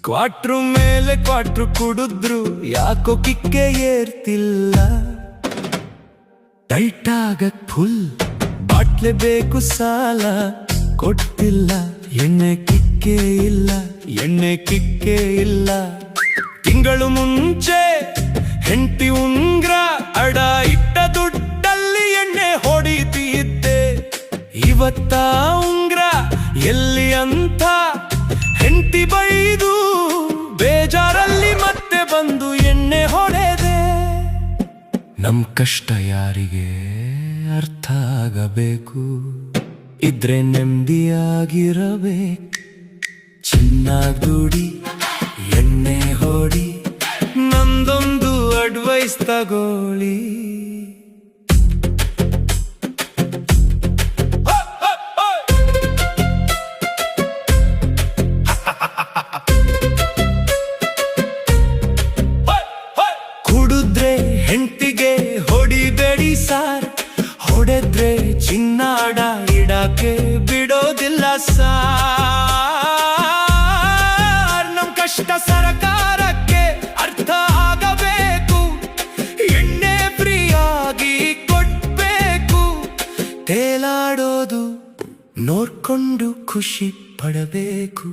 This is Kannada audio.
ಕ್ವಾಟ್ರು ಮೇಲೆ ಕ್ವಾಟ್ರು ಕುಡಿದ್ರು ಯಾಕೋ ಕಿಕ್ಕೆ ಏರ್ತಿಲ್ಲ. ಟೈಟ್ ಆಗಕ್ ಫುಲ್ ಬಾಟ್ಲೆ ಬೇಕು ಸಾಲ ಕೊಟ್ಟಿಲ್ಲ. ಎಣ್ಣೆ ಕಿಕ್ಕೆ ಇಲ್ಲ, ಎಣ್ಣೆ ಕಿಕ್ಕೆ ಇಲ್ಲ. ತಿಂಗಳು ಮುಂಚೆ ಹೆಂಡತಿ ಉಂಗ್ರ ಅಡ ಇಟ್ಟ ದುಡ್ಡಲ್ಲಿ ಎಣ್ಣೆ ಹೊಡಿತಿದ್ದೆ. ಇವತ್ತ ಉಂಗ್ರ ಎಲ್ಲಿ ಅಂತ ಹೆಂಡತಿ ಬೈದು ಬೇಜಾರಲ್ಲಿ ಮತ್ತೆ ಬಂದು ಎಣ್ಣೆ ಹೊಡೆದೆ. ನಮ್ ಕಷ್ಟ ಯಾರಿಗೆ ಅರ್ಥ ಆಗಬೇಕು, ಇದ್ರೆ ನೆಮ್ಮದಿಯಾಗಿರಬೇಕು. ಚೆನ್ನಾಗ್ ದುಡಿ, ಎಣ್ಣೆ ಹೊಡಿ, ನಂದೊಂದು ಅಡ್ವೈಸ್ ತಗೋಳಿ. ಕುಡಿದ್ರೆ ಹೆಂಡತಿಗೆ ಹೊಡಿಬೇಡಿ ಸಾರ್, ಹೊಡೆದ್ರೆ ಚಿನ್ನಾಡ ಇಡಕ್ಕೆ ಬಿಡೋದಿಲ್ಲ ಸಾರ್. ನಮ್ ಕಷ್ಟ ಸರಕಾರಕ್ಕೆ ಅರ್ಥ ಆಗಬೇಕು, ಎಣ್ಣೆ ಫ್ರೀಯಾಗಿ ಕೊಡ್ಬೇಕು. ತೇಲಾಡೋದು ನೋಡ್ಕೊಂಡು ಖುಷಿ ಪಡಬೇಕು.